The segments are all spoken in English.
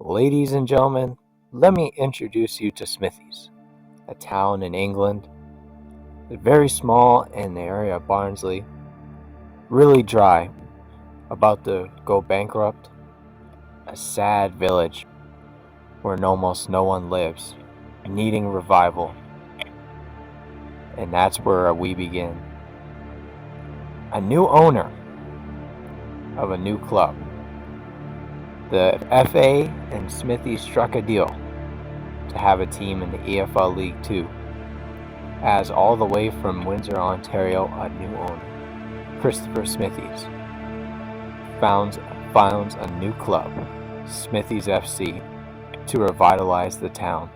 Ladies and gentlemen, let me introduce you to Smithies, a town in England. It's very small in the area of Barnsley, really dry, about to go bankrupt, a sad village where almost no one lives, needing revival. And that's where we begin. A new owner of a new club. The FA and Smithy struck a deal to have a team in the EFL League 2, as all the way from Windsor, Ontario, a new owner, Christopher Smithies, founds a new club, Smithies FC, to revitalize the town.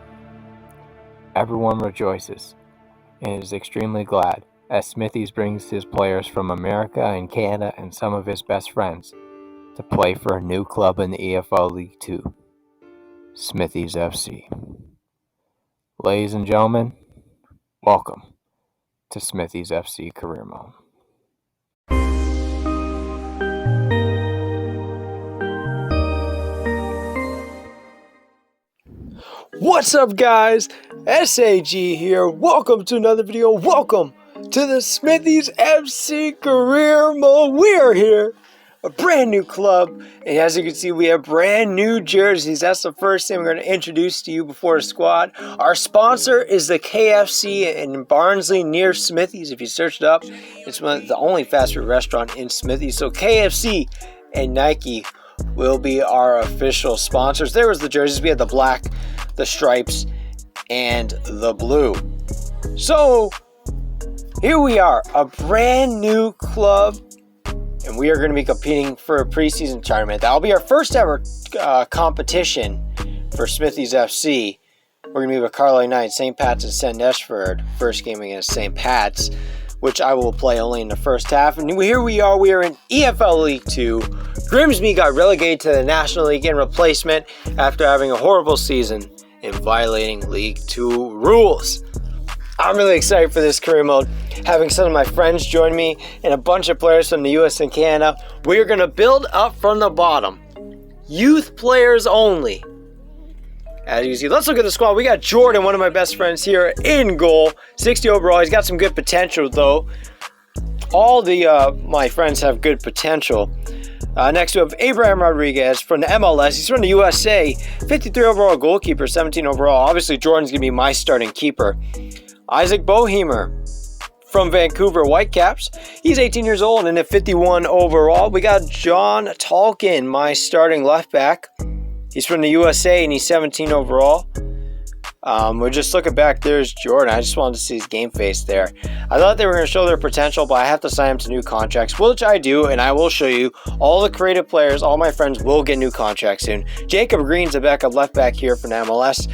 Everyone rejoices and is extremely glad as Smithies brings his players from America and Canada and some of his best friends to play for a new club in the EFL League 2, Smithies FC. Ladies and gentlemen, welcome to Smithies FC Career Mode. What's up, guys? SAG here. Welcome to another video. Welcome to the Smithies FC Career Mode. We are here, a brand new club, and as you can see, we have brand new jerseys. That's the first thing we're going to introduce to you before the squad. Our sponsor is the KFC in Barnsley near Smithies. If you search it up, it's the only fast food restaurant in Smithies. So KFC and Nike will be our official sponsors. There was the jerseys. We had the black, the stripes, and the blue. So here we are, a brand new club, and we are going to be competing for a preseason tournament. That'll be our first ever competition for Smithies FC. We're going to be with Carlisle United, St. Pat's, and St. Eshford. First game against St. Pat's, which I will play only in the first half. And here we are in EFL League 2. Grimsby got relegated to the National League in replacement after having a horrible season and violating League 2 rules. I'm really excited for this career mode, having some of my friends join me and a bunch of players from the US and Canada. We're going to build up from the bottom. Youth players only. As you see, let's look at the squad. We got Jordan, one of my best friends here, in goal. 60 overall. He's got some good potential, though. All the my friends have good potential. Next we have Abraham Rodriguez from the MLS. He's from the USA. 53 overall goalkeeper, 17 overall. Obviously, Jordan's going to be my starting keeper. Isaac Bohemer from Vancouver Whitecaps. He's 18 years old and at 51 overall. We got John Tolkien, my starting left back. He's from the USA and he's 17 overall. We're just looking back. There's Jordan. I just wanted to see his game face there. I thought they were going to show their potential, but I have to sign him to new contracts, which I do, and I will show you all the creative players. All my friends will get new contracts soon. Jacob Green's a backup left back here from the MLS.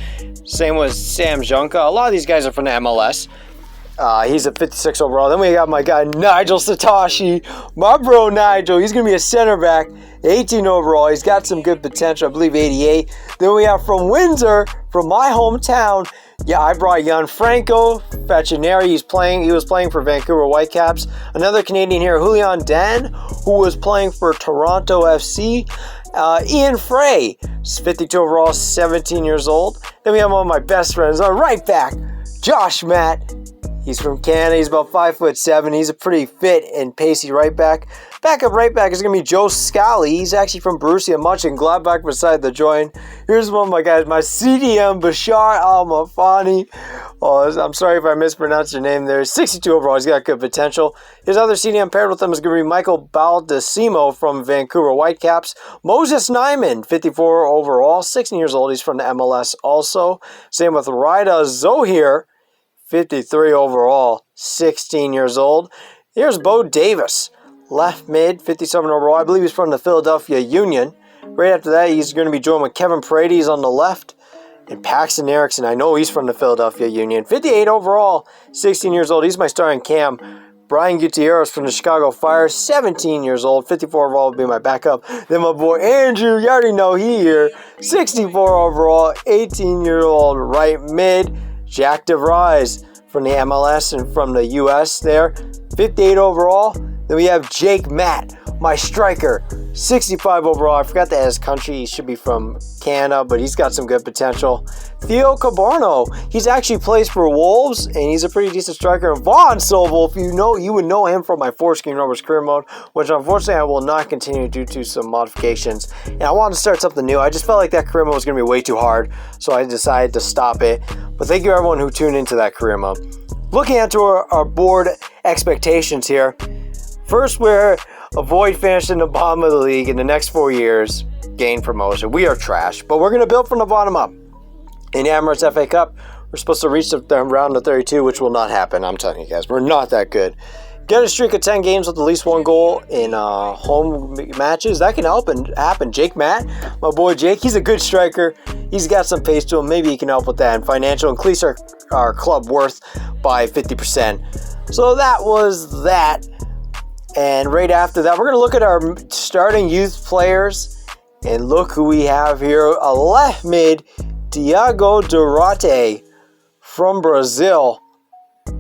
Same with Sam Junka. A lot of these guys are from the MLS. He's a 56 overall. Then we got my guy Nigel Sitashi, my bro Nigel. He's going to be a center back, 18 overall. He's got some good potential, I believe 88. Then we have from Windsor, from my hometown. Yeah, I brought Gianfranco Facineri. He was playing for Vancouver Whitecaps. Another Canadian here, Julian Dan, who was playing for Toronto FC. Ian Frey, 52 overall, 17 years old. Then we have one of my best friends, our right back, Josh Matt. He's from Canada. He's about 5'7". He's a pretty fit and pacey right back. Backup right back is going to be Joe Scally. He's actually from Borussia Mönchengladbach beside the join. Here's one of my guys, my CDM, Bashar Al-Mafani. Oh, I'm sorry if I mispronounced your name there. 62 overall. He's got good potential. His other CDM paired with him is going to be Michael Baldessimo from Vancouver Whitecaps. Moses Nyman, 54 overall, 16 years old. He's from the MLS also. Same with Rida Zohir, 53 overall, 16 years old. Here's Bo Davis, left mid, 57 overall. I believe he's from the Philadelphia Union. Right after that, he's going to be joined with Kevin Paredes on the left. And Paxton Erickson, I know he's from the Philadelphia Union. 58 overall, 16 years old. He's my starting cam. Brian Gutierrez from the Chicago Fire, 17 years old. 54 overall will be my backup. Then my boy Andrew, you already know he here. 64 overall, 18-year-old right mid. Jack DeVries from the MLS and from the US there. 58 overall, Then we have Jake Matt, my striker, 65 overall. I forgot that his country, he should be from Canada, but he's got some good potential. Theo Caborno, he's actually plays for Wolves, and he's a pretty decent striker. And Vaughn Sobel, if you know, you would know him from my Foreskin Rubbers career mode, which unfortunately I will not continue due to some modifications. And I wanted to start something new. I just felt like that career mode was going to be way too hard, so I decided to stop it. But thank you everyone who tuned into that career mode. Looking into our board expectations here. First, we're avoid finishing the bottom of the league in the next 4 years, gain promotion. We are trash, but we're going to build from the bottom up. In the Emirates FA Cup, we're supposed to reach the round of 32, which will not happen. I'm telling you guys, we're not that good. Get a streak of 10 games with at least 1 goal in home matches. That can happen. Jake Matt, my boy Jake, he's a good striker. He's got some pace to him. Maybe he can help with that. And financial, increase our club worth by 50%. So that was that. And right after that, we're going to look at our starting youth players. And look who we have here. A left mid, Diego Durante from Brazil.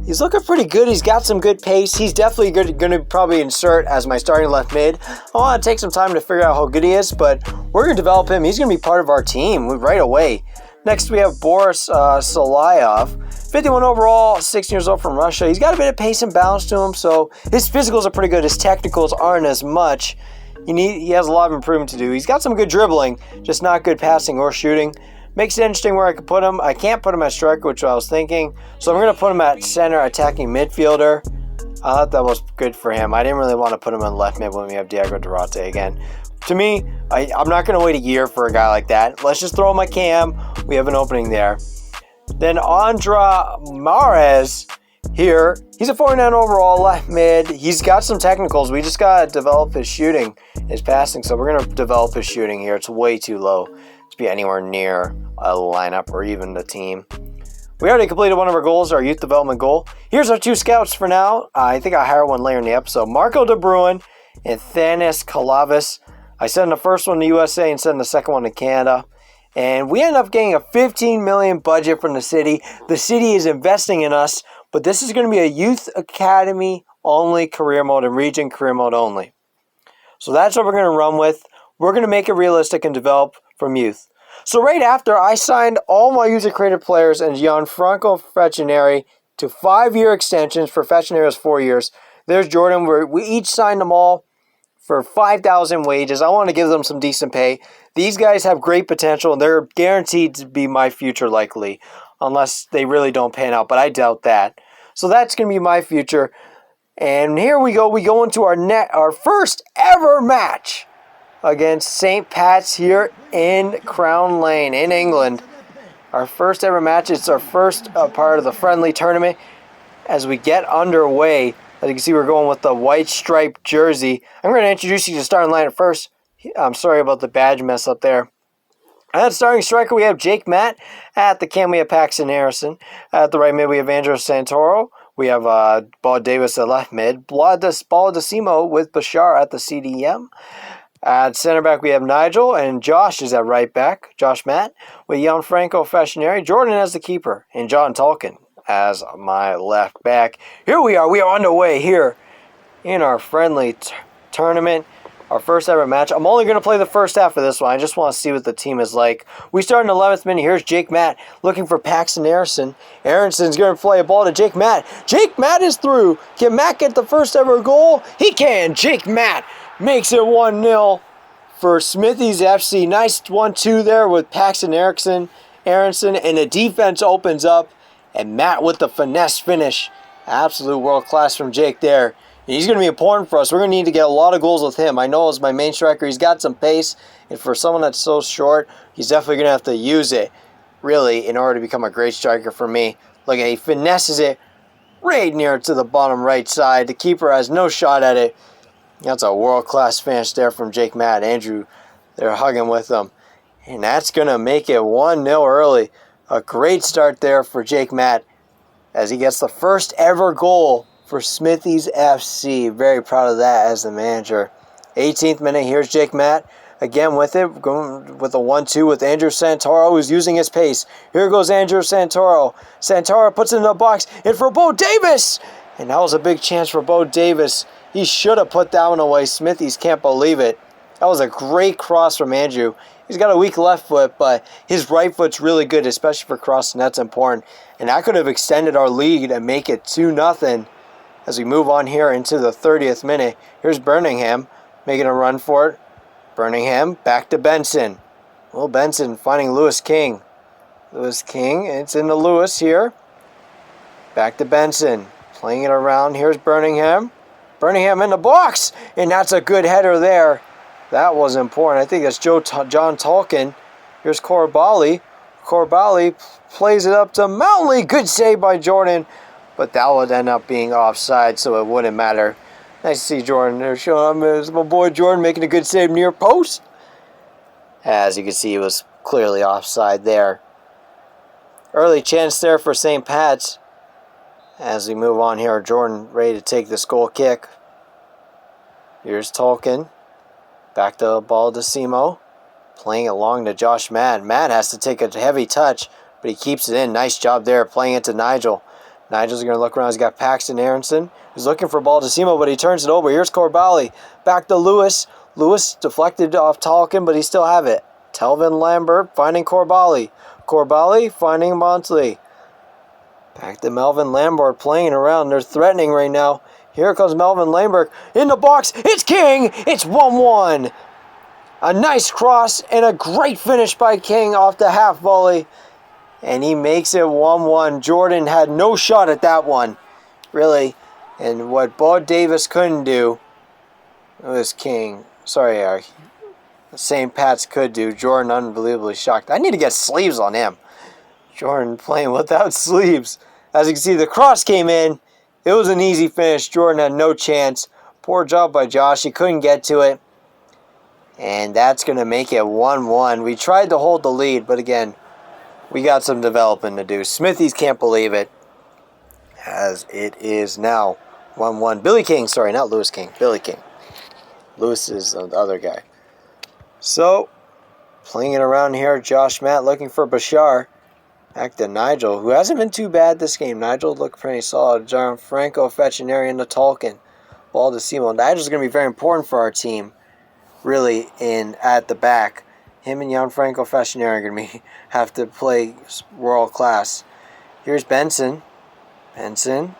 He's looking pretty good. He's got some good pace. He's definitely going to probably insert as my starting left mid. I want to take some time to figure out how good he is, but we're going to develop him. He's going to be part of our team right away. Next, we have Boris Salayev. 51 overall, 16 years old from Russia. He's got a bit of pace and balance to him, so his physicals are pretty good. His technicals aren't as much. He has a lot of improvement to do. He's got some good dribbling, just not good passing or shooting. Makes it interesting where I could put him. I can't put him at striker, which I was thinking. So I'm going to put him at center attacking midfielder. I thought that was good for him. I didn't really want to put him in left mid when we have Diego Durante again. To me, I'm not going to wait a year for a guy like that. Let's just throw him a cam. We have an opening there. Then Andra Mares here. He's a 49 overall left mid. He's got some technicals. We just got to develop his shooting, his passing. So we're going to develop his shooting here. It's way too low to be anywhere near a lineup or even the team. We already completed one of our goals, our youth development goal. Here's our 2 scouts for now. I think I'll hire one later in the episode. Marco De Bruin and Thanis Kalavis. I sent the first one to USA and sent the second one to Canada. And we end up getting a $15 million budget from the city. The city is investing in us, but this is going to be a youth academy only career mode and region career mode only. So that's what we're going to run with. We're going to make it realistic and develop from youth. So right after, I signed all my user-created players and Gianfranco Freccianeri to 5-year extensions. For Freccianeri's 4 years. There's Jordan. We each signed them all for $5,000 wages. I want to give them some decent pay. These guys have great potential, and they're guaranteed to be my future likely, unless they really don't pan out, but I doubt that. So that's going to be my future. And here we go. We go into our first ever match against St. Pat's here in Crown Lane in England. Our first ever match. It's our first part of the friendly tournament. As we get underway, as you can see, we're going with the white striped jersey. I'm going to introduce you to starting lineup first. I'm sorry about the badge mess up there. At starting striker, we have Jake Matt. At the cam, we have Paxton Harrison. At the right mid, we have Andrew Santaro. We have Bob Davis at left mid. Baldacimo with Bashar at the CDM. At center back, we have Nigel, and Josh is at right back. Josh Matt with Gianfranco Freccianeri. Jordan as the keeper, and John Tolkien as my left back. Here we are. We are underway here in our friendly tournament. Our first ever match. I'm only going to play the first half of this one. I just want to see what the team is like. We start in the 11th minute. Here's Jake Matt looking for Paxton Harrison. Aaronson's going to play a ball to Jake Matt. Jake Matt is through. Can Matt get the first ever goal? He can. Jake Matt makes it 1-0 for Smithies FC. Nice 1-2 there with Paxton Aronson. And the defense opens up. And Matt with the finesse finish. Absolute world class from Jake there. He's going to be important for us. We're going to need to get a lot of goals with him. I know as my main striker, he's got some pace. And for someone that's so short, he's definitely going to have to use it, really, in order to become a great striker for me. Look, he finesses it right near to the bottom right side. The keeper has no shot at it. That's a world-class finish there from Jake Matt. Andrew, they're hugging with him. And that's going to make it 1-0 early. A great start there for Jake Matt as he gets the first ever goal for Smithies FC. Very proud of that as the manager. 18th minute, here's Jake Matt. Again with it, going with a 1-2 with Andrew Santaro, who's using his pace. Here goes Andrew Santaro. Santaro puts it in the box, and for Bo Davis! And that was a big chance for Bo Davis. He should have put that one away. Smithies can't believe it. That was a great cross from Andrew. He's got a weak left foot, but his right foot's really good, especially for cross nets important. And that could have extended our lead and make it 2-0 as we move on here into the 30th minute. Here's Birmingham making a run for it. Birmingham back to Benson. Well, Benson finding Lewis King. Lewis King, it's into Lewis here. Back to Benson. Playing it around. Here's Birmingham. Birmingham in the box. And that's a good header there. That was important. I think that's John Tolkien. Here's Corbali. Corbali plays it up to Mountley. Good save by Jordan. But that would end up being offside, so it wouldn't matter. Nice to see Jordan there. Showing him my boy Jordan making a good save near post. As you can see, it was clearly offside there. Early chance there for St. Pat's. As we move on here, Jordan ready to take this goal kick. Here's Tolkien. Back to the ball to Simo. Playing it long to Josh Matt. Matt has to take a heavy touch, but he keeps it in. Nice job there playing it to Nigel. Nigel's going to look around. He's got Paxton Aronson. He's looking for a ball to Simo, but he turns it over. Here's Corbali. Back to Lewis. Lewis deflected off Tolkien, but he still have it. Telvin Lambert finding Corbali. Corbali finding Montley. Back to Melvin Lambert playing around. They're threatening right now. Here comes Melvin Lambert in the box. It's King. It's 1-1. A nice cross and a great finish by King off the half volley. And he makes it 1-1. Jordan had no shot at that one, really. And what Bo Davis couldn't do, it was King. Sorry, St. Pat's could do. Jordan unbelievably shocked. I need to get sleeves on him. Jordan playing without sleeves. As you can see, the cross came in. It was an easy finish. Jordan had no chance. Poor job by Josh. He couldn't get to it. And that's going to make it 1-1. We tried to hold the lead, but again, we got some development to do. Smithies can't believe it, as it is now 1-1. Billy King, sorry, not Lewis King. Billy King. Lewis is the other guy. So, playing it around here, Josh Matt looking for Bashar. Back to Nigel, who hasn't been too bad this game. Nigel looked pretty solid. John Franco fetching area into Tolkien. Ball to Simo. Nigel's going to be very important for our team, really, at the back. Him and Gianfranco Fascineri are going to have to play world class. Here's Benson. Benson.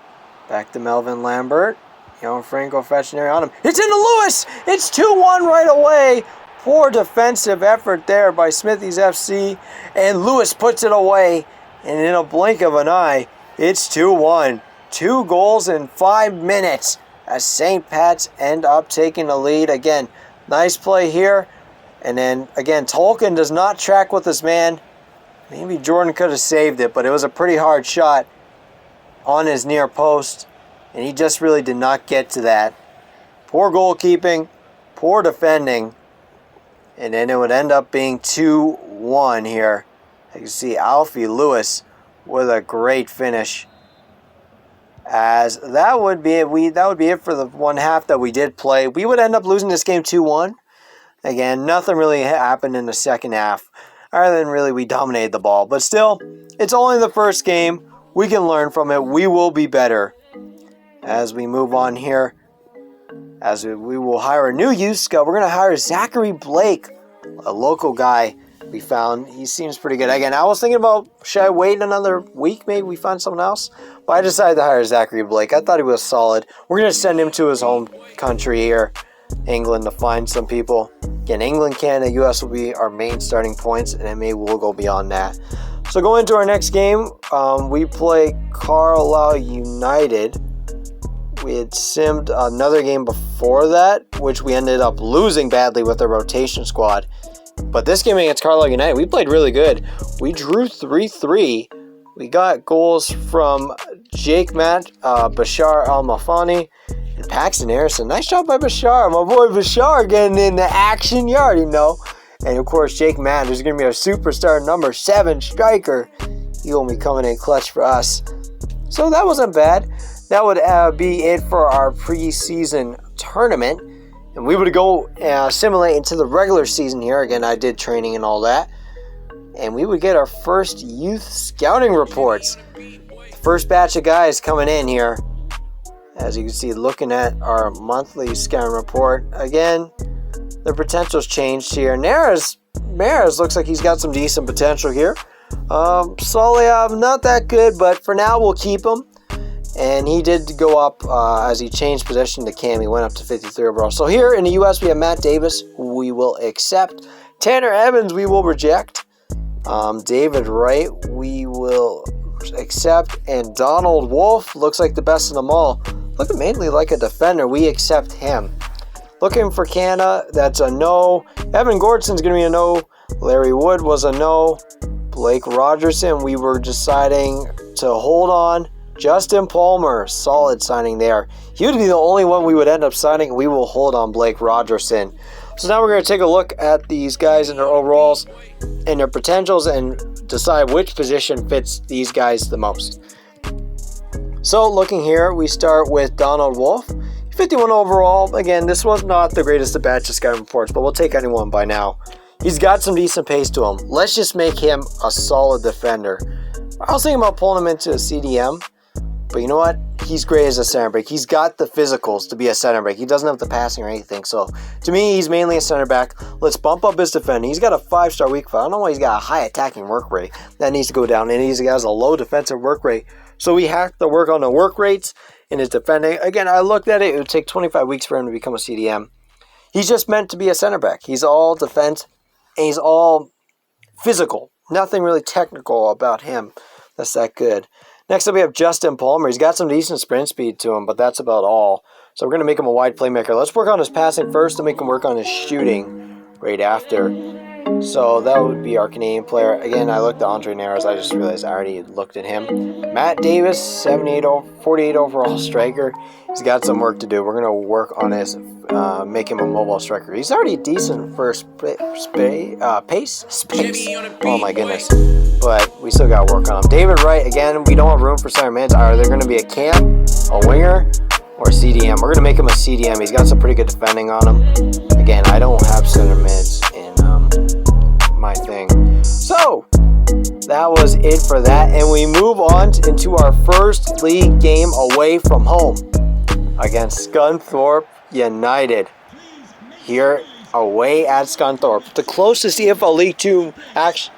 Back to Melvin Lambert. Gianfranco Fascineri on him. It's into Lewis! It's 2-1 right away. Poor defensive effort there by Smithies FC. And Lewis puts it away. And in a blink of an eye, it's 2-1. 2 goals in 5 minutes. As St. Pat's end up taking the lead. Again, nice play here. And then, again, Tolkien does not track with his man. Maybe Jordan could have saved it, but it was a pretty hard shot on his near post. And he just really did not get to that. Poor goalkeeping, poor defending. And then it would end up being 2-1 here. You can see Alfie Lewis with a great finish. As that would be it. That would be it for the one half that we did play. We would end up losing this game 2-1. Again, nothing really happened in the second half, other than really we dominated the ball. But still, it's only the first game. We can learn from it. We will be better. As we move on here, as we will hire a new youth scout. We're going to hire Zachary Blake, a local guy we found. He seems pretty good. Again, I was thinking about, should I wait another week? Maybe we find someone else? But I decided to hire Zachary Blake. I thought he was solid. We're going to send him to his home country here, England, to find some people. Again, England, Canada, U.S. will be our main starting points, and then maybe we'll go beyond that. So going into our next game, we play Carlisle United. We had simmed another game before that, which we ended up losing badly with the rotation squad. But this game against Carlisle United, we played really good. We drew 3-3. We got goals from Jake Matt, Bashar Al-Mafani, and Paxton Harrison. Nice job by Bashar. My boy Bashar getting in the action, you already know. And of course, Jake Matt, who's going to be our superstar number 7 striker. He will be coming in clutch for us. So that wasn't bad. That would be it for our preseason tournament. And we would go simulate into the regular season here. Again, I did training and all that. And we would get our first youth scouting reports. The first batch of guys coming in here. As you can see, looking at our monthly scouting report, again, the potential's changed here. Maris looks like he's got some decent potential here. Soliav, not that good, but for now we'll keep him. And he did go up as he changed position to Cam. He went up to 53 overall. So here in the U.S. we have Matt Davis, who we will accept. Tanner Evans, we will reject. David Wright, we will accept. And Donald Wolf looks like the best of them all. Looking mainly like a defender. We accept him. Looking for Canada, that's a no. Evan Gordon's going to be a no. Larry Wood was a no. Blake Rogerson, we were deciding to hold on. Justin Palmer, solid signing there. He would be the only one we would end up signing. We will hold on Blake Rogerson. So now we're going to take a look at these guys and their overalls and their potentials and decide which position fits these guys the most. So looking here, we start with Donald Wolf. 51 overall. Again, this was not the greatest of batch of scouting reports, but we'll take anyone by now. He's got some decent pace to him. Let's just make him a solid defender. I was thinking about pulling him into a CDM. But you know what? He's great as a center back. He's got the physicals to be a center back. He doesn't have the passing or anything. So, to me, he's mainly a center back. Let's bump up his defending. He's got a 5-star weak foot. I don't know why he's got a high attacking work rate. That needs to go down. And he has a low defensive work rate. So, we have to work on the work rates in his defending. Again, I looked at it. It would take 25 weeks for him to become a CDM. He's just meant to be a center back. He's all defense. And he's all physical. Nothing really technical about him that's that good. Next up, we have Justin Palmer. He's got some decent sprint speed to him, but that's about all. So we're going to make him a wide playmaker. Let's work on his passing first and make him work on his shooting right after. So that would be our Canadian player. Again, I looked at Andre Naras. I just realized I already looked at him. Matt Davis, 48 overall striker. He's got some work to do. We're going to work on his, make him a mobile striker. He's already decent for pace. Oh my goodness. But we still got to work on him. David Wright, again, we don't have room for center mids. Are there going to be a cam, a winger, or a CDM? We're going to make him a CDM. He's got some pretty good defending on him. Again, I don't have center mids in my thing. So, that was it for that. And we move on into our first league game away from home against Scunthorpe United. Here away at Scunthorpe. The closest EFL League 2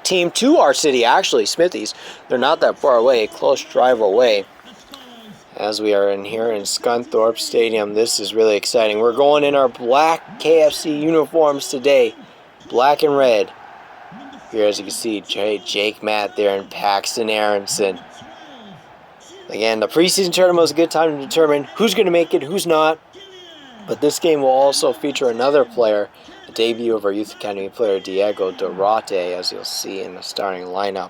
team to our city, actually, Smithies. They're not that far away, a close drive away. As we are in here in Scunthorpe Stadium, this is really exciting. We're going in our black KFC uniforms today. Black and red. Here, as you can see, Jake Matt there and Paxton Aronson. Again, the preseason tournament was a good time to determine who's going to make it, who's not. But this game will also feature another player, a debut of our Youth Academy player, Diego Dorate, as you'll see in the starting lineup.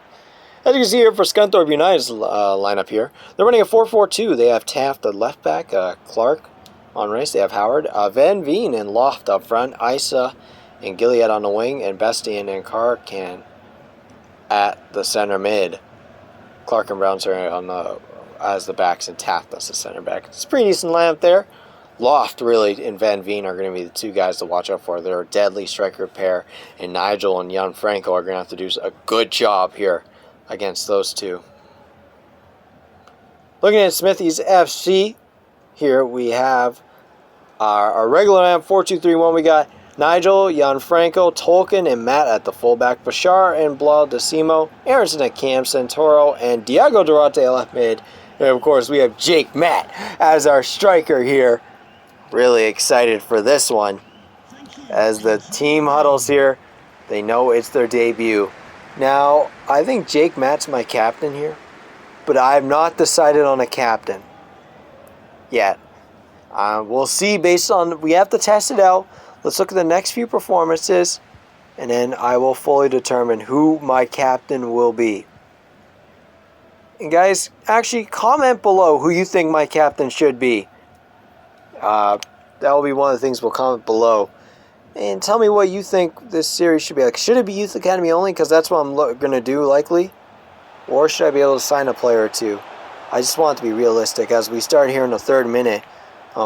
As you can see here for Scunthorpe United's lineup here, they're running a 4-4-2. They have Taft at left back, Clark on race. They have Howard, Van Veen and Loft up front, Isa and Gilead on the wing, and Bestian and Karkan at the center mid. Clark and Browns are on as the backs, and Taft as the center back. It's a pretty decent lineup there. Loft, really, and Van Veen are going to be the two guys to watch out for. They're a deadly striker pair, and Nigel and Jan Franco are going to have to do a good job here against those two. Looking at Smithies FC, here we have our regular lineup, 4-2-3-1. We got Nigel, Jan Franco, Tolkien, and Matt at the fullback. Bashar and Blau Decimo, Aronson at Cam, Santaro, and Diego Durante at left mid. And of course, we have Jake Matt as our striker here. Really excited for this one. As the team huddles here, they know it's their debut. Now, I think Jake Matt's my captain here, but I have not decided on a captain yet. We'll see based on, we have to test it out. Let's look at the next few performances, and then I will fully determine who my captain will be. And guys, actually comment below who you think my captain should be. That will be one of the things we'll comment below. And tell me what you think this series should be like. Should it be Youth Academy only? Because that's what I'm going to do likely. Or should I be able to sign a player or two? I just want it to be realistic. As we start here in the 3rd minute,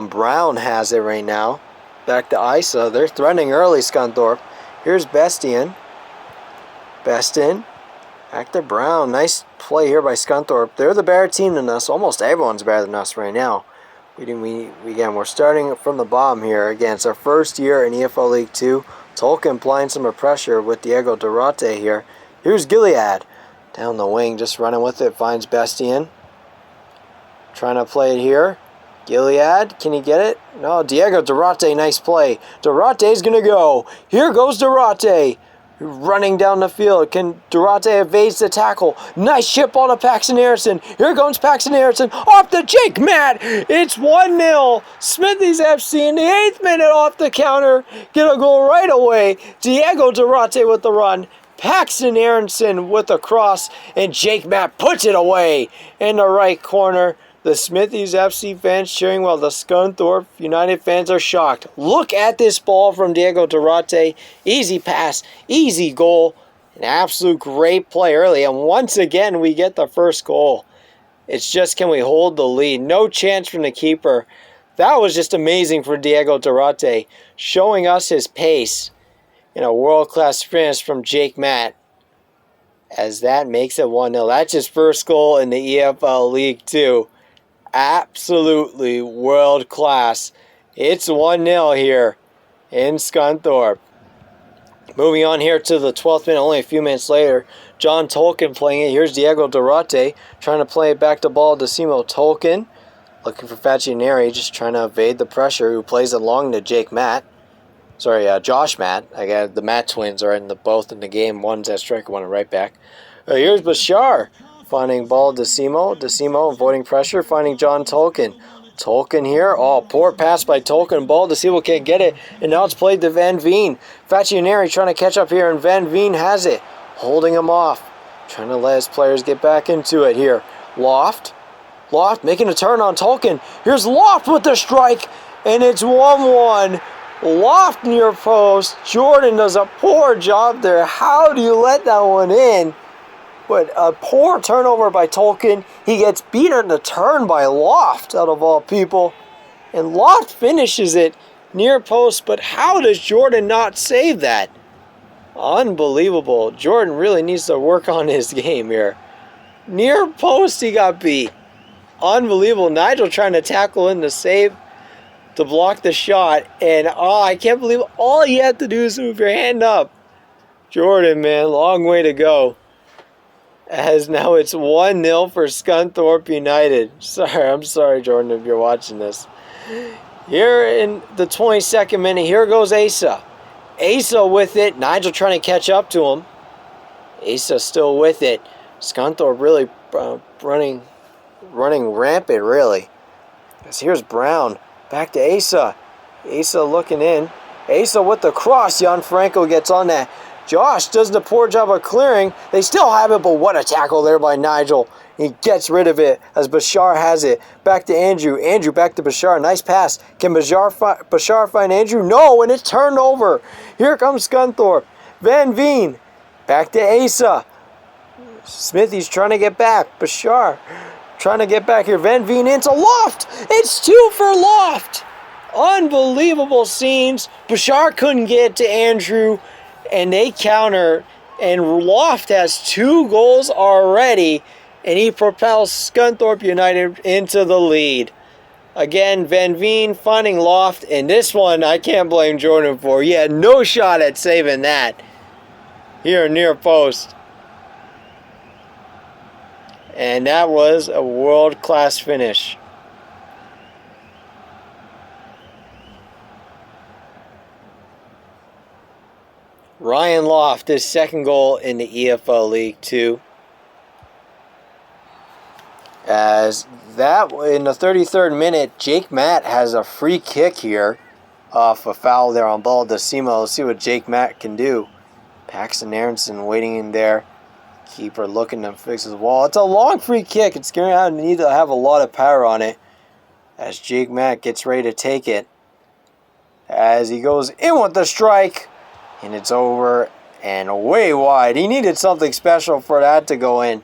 Brown has it right now. Back to Isa. They're threatening early, Scunthorpe. Here's Bestian. Bestin. Back to Brown. Nice play here by Scunthorpe. They're the better team than us. Almost everyone's better than us right now. Again, we're starting from the bottom here. Again, it's our first year in EFL League 2. Tolkien applying some pressure with Diego Durante here. Here's Gilead down the wing, just running with it. Finds Bastien. Trying to play it here. Gilead, can he get it? No, Diego Durante, nice play. Durante's going to go. Here goes Durante. Running down the field. Can Durante evades the tackle? Nice chip ball to Paxton Harrison. Here goes Paxton Harrison. Off to Jake Matt. It's 1-0. Smithies FC in the 8th minute off the counter. Get a goal right away. Diego Durante with the run. Paxton Harrison with the cross. And Jake Matt puts it away in the right corner. The Smithies FC fans cheering while the Scunthorpe United fans are shocked. Look at this ball from Diego Durante. Easy pass, easy goal. An absolute great play early. And once again, we get the first goal. It's just, can we hold the lead? No chance from the keeper. That was just amazing for Diego Durante, showing us his pace in a world-class finish from Jake Matt. As that makes it 1-0. That's his first goal in the EFL League 2. Absolutely world class. It's 1-0 here in Scunthorpe. Moving on here to the 12th minute, only a few minutes later. John Tolkien playing it. Here's Diego Durante trying to play it back to ball to Simo Tolkien. Looking for Faccineri, just trying to evade the pressure, who plays along to Jake Matt. Josh Matt. I got the Matt twins are both in the game. One's at striker, one at right back. Here's Bashar. Finding ball to Simo. DeSimo avoiding pressure. Finding John Tolkien. Tolkien here. Oh, poor pass by Tolkien. Ball to Simo can't get it. And now it's played to Van Veen. Faccineri trying to catch up here. And Van Veen has it. Holding him off. Trying to let his players get back into it here. Loft making a turn on Tolkien. Here's Loft with the strike. And it's 1-1. Loft near post. Jordan does a poor job there. How do you let that one in? But a poor turnover by Tolkien. He gets beat on the turn by Loft, out of all people. And Loft finishes it near post. But how does Jordan not save that? Unbelievable. Jordan really needs to work on his game here. Near post he got beat. Unbelievable. Nigel trying to tackle in the save to block the shot. And I can't believe all you have to do is move your hand up. Jordan, man, long way to go. As now it's 1-0 for Scunthorpe United. I'm sorry, Jordan, if you're watching this. Here in the 22nd minute, here goes Asa. Asa with it. Nigel trying to catch up to him. Asa still with it. Scunthorpe really running rampant, really. As here's Brown. Back to Asa. Asa looking in. Asa with the cross. Jan Franco gets on that. Josh does the poor job of clearing. They still have it, but what a tackle there by Nigel. He gets rid of it as Bashar has it. Back to Andrew. Andrew back to Bashar. Nice pass. Can Bashar find Andrew? No, and it's turned over. Here comes Scunthorpe. Van Veen. Back to Asa. Smithy's trying to get back. Bashar trying to get back here. Van Veen into Loft. It's 2 for Loft. Unbelievable scenes. Bashar couldn't get to Andrew. And they counter, and Loft has 2 goals already, and he propels Scunthorpe United into the lead. Again, Van Veen finding Loft, and this one I can't blame Jordan for. He had no shot at saving that here near post. And that was a world-class finish. Ryan Loft, his second goal in the EFL League 2. As that, in the 33rd minute, Jake Matt has a free kick here off a foul there on ball to Simo. Let's see what Jake Matt can do. Paxton Aronson waiting in there. Keeper looking to fix his wall. It's a long free kick. It's going to need to have a lot of power on it as Jake Matt gets ready to take it. As he goes in with the strike. And it's over and way wide. He needed something special for that to go in.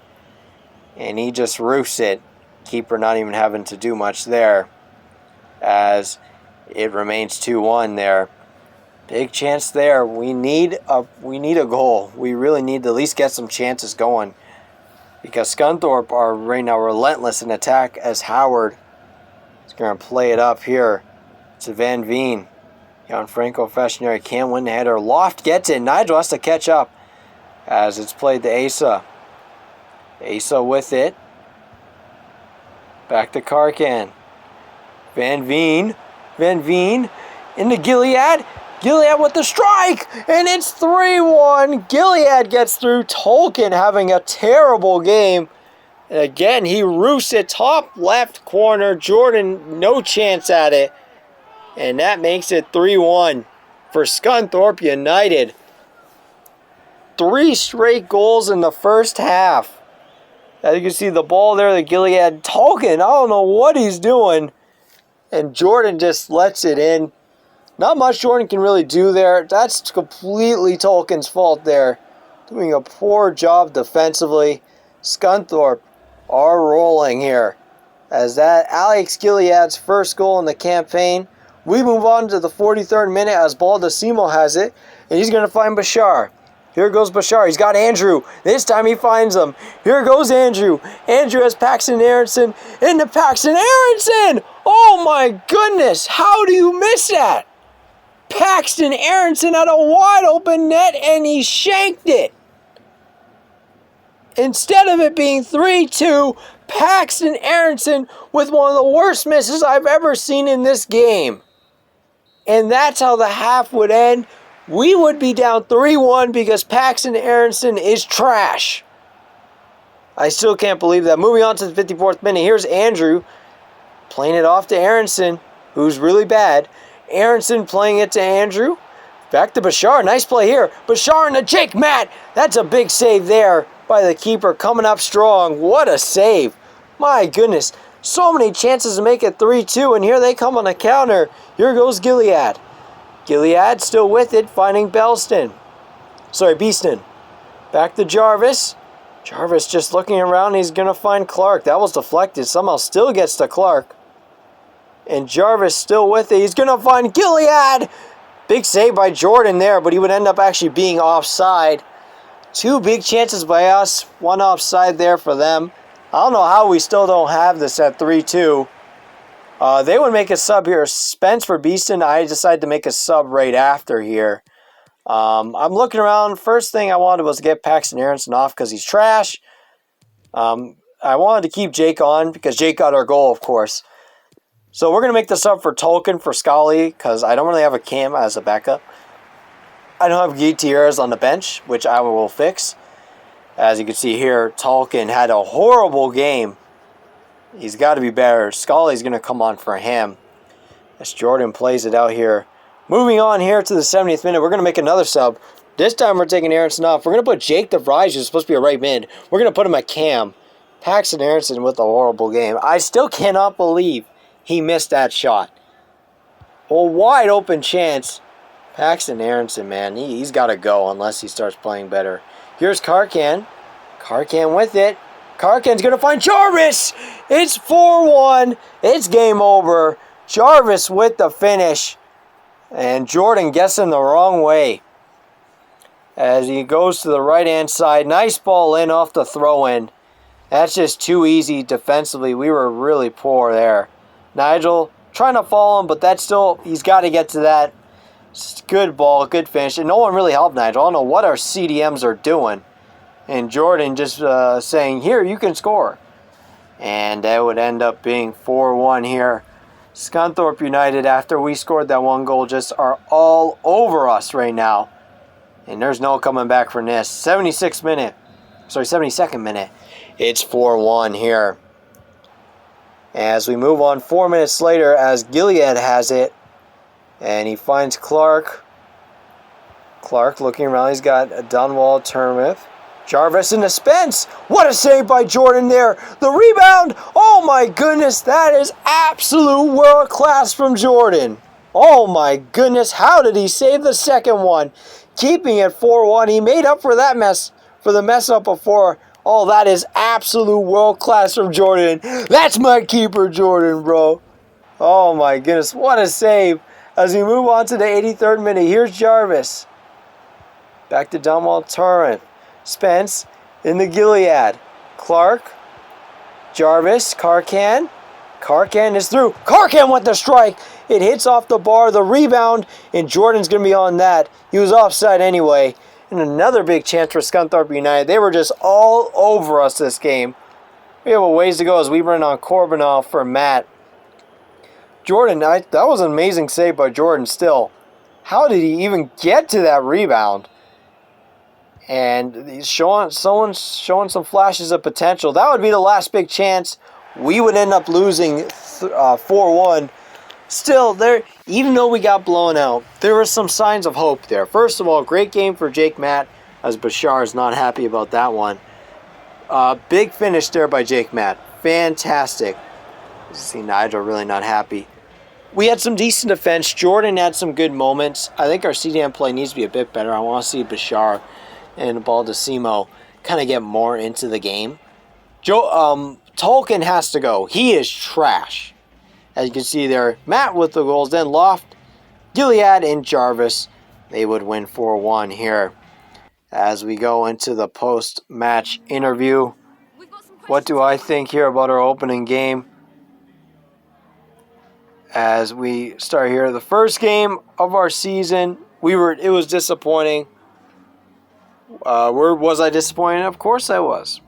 And he just roofs it. Keeper not even having to do much there. As it remains 2-1 there. Big chance there. We need a goal. We really need to at least get some chances going. Because Scunthorpe are right now relentless in attack as Howard He's going to play it up here to Van Veen. Gianfranco Fascinari can't win the header. Loft gets it. Nigel has to catch up as it's played to Asa. Asa with it. Back to Karkan. Van Veen. Van Veen into Gilead. Gilead with the strike. And it's 3-1. Gilead gets through. Tolkien having a terrible game. And again, he roosts it top left corner. Jordan, no chance at it. And that makes it 3-1 for Scunthorpe United. 3 straight goals in the first half. As you can see, the ball there, the Gilead. Tolkien, I don't know what he's doing. And Jordan just lets it in. Not much Jordan can really do there. That's completely Tolkien's fault there. Doing a poor job defensively. Scunthorpe are rolling here. As that Alex Gilead's first goal in the campaign. We move on to the 43rd minute as Baldacimo has it. And he's going to find Bashar. Here goes Bashar. He's got Andrew. This time he finds him. Here goes Andrew. Andrew has Paxton Aronson. Into Paxton Aronson! Oh my goodness! How do you miss that? Paxton Aronson had a wide open net and he shanked it. Instead of it being 3-2, Paxton Aronson with one of the worst misses I've ever seen in this game. And that's how the half would end. We would be down 3-1 because Paxton Aronson is trash. I still can't believe that. Moving on to the 54th minute. Here's Andrew playing it off to Aronson, who's really bad. Aronson playing it to Andrew. Back to Bashar. Nice play here. Bashar and the Jake Matt. That's a big save there by the keeper. Coming up strong. What a save. My goodness. So many chances to make it 3-2. And here they come on a counter. Here goes Gilead. Gilead still with it. Finding Beeston. Back to Jarvis. Jarvis just looking around. He's going to find Clark. That was deflected. Somehow still gets to Clark. And Jarvis still with it. He's going to find Gilead. Big save by Jordan there, but he would end up actually being offside. 2 big chances by us. 1 offside there for them. I don't know how we still don't have this at 3-2. They would make a sub here. Spence for Beeston. I decided to make a sub right after here. I'm looking around. First thing I wanted was to get Paxton Aronson off because he's trash. I wanted to keep Jake on because Jake got our goal, of course. So we're going to make the sub for Tolkien for Scully because I don't really have a Cam as a backup. I don't have Gutierrez on the bench, which I will fix. As you can see here, Tolkien had a horrible game. He's got to be better. Scully's going to come on for him. As Jordan plays it out here. Moving on here to the 70th minute, we're going to make another sub. This time we're taking Aronson off. We're going to put Jake DeVries, who's supposed to be a right mid. We're going to put him at Cam. Paxton Aronson with a horrible game. I still cannot believe he missed that shot. A wide open chance. Paxton Aronson, man, he's got to go unless he starts playing better. Here's Karkan. Karkan with it. Karkan's going to find Jarvis. It's 4-1. It's game over. Jarvis with the finish. And Jordan gets him the wrong way. As he goes to the right-hand side. Nice ball in off the throw-in. That's just too easy defensively. We were really poor there. Nigel trying to follow him, but that's still, he's got to get to that. Good ball, good finish. And no one really helped Nigel. I don't know what our CDMs are doing. And Jordan just saying, here, you can score. And that would end up being 4-1 here. Scunthorpe United, after we scored that 1 goal, just are all over us right now. And there's no coming back from this. 72nd minute. It's 4-1 here. As we move on 4 minutes later, as Gilead has it. And he finds Clark. Clark looking around. He's got Dunwall, Turmouth. Jarvis into Spence. What a save by Jordan there. The rebound. Oh my goodness. That is absolute world class from Jordan. Oh my goodness. How did he save the second one? Keeping it 4-1. He made up for that mess. For the mess up before. Oh, that is absolute world class from Jordan. That's my keeper, Jordan, bro. Oh my goodness. What a save. As we move on to the 83rd minute, here's Jarvis. Back to Dunwall, Turmouth. Spence in the Gilead. Clark. Jarvis. Karkan. Karkan is through. Karkan with the strike. It hits off the bar. The rebound, and Jordan's going to be on that. He was offside anyway. And another big chance for Scunthorpe United. They were just all over us this game. We have a ways to go as we run on Corbinov for Matt. Jordan, that was an amazing save by Jordan still. How did he even get to that rebound? And he's showing some flashes of potential. That would be the last big chance. We would end up losing 4-1. Still, even though we got blown out, there were some signs of hope there. First of all, great game for Jake Matt, as Bashar is not happy about that one. Big finish there by Jake Matt. Fantastic. You see Nigel really not happy. We had some decent defense. Jordan had some good moments. I think our CDM play needs to be a bit better. I want to see Bashar and Baldacimo kind of get more into the game. Tolkien has to go. He is trash. As you can see there, Matt with the goals. Then Loft, Gilead, and Jarvis. They would win 4-1 here. As we go into the post-match interview, what do I think here about our opening game? As we start here, the first game of our season, it was disappointing. Was I disappointed? Of course I was.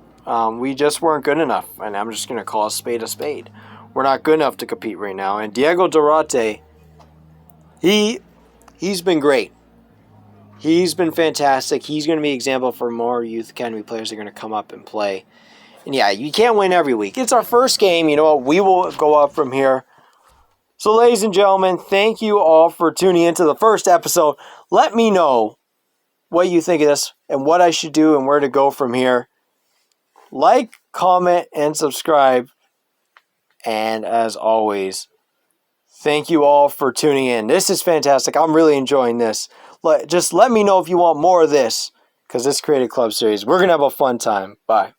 We just weren't good enough, and I'm just going to call a spade a spade. We're not good enough to compete right now. And Diego Durante, he's been great. He's been fantastic. He's going to be an example for more youth academy players that are going to come up and play. And yeah, you can't win every week. It's our first game. You know what? We will go up from here. So ladies and gentlemen, thank you all for tuning into the first episode. Let me know what you think of this and what I should do and where to go from here. Like, comment, and subscribe. And as always, thank you all for tuning in. This is fantastic. I'm really enjoying this. Just let me know if you want more of this, because this Creative Club series, we're going to have a fun time. Bye.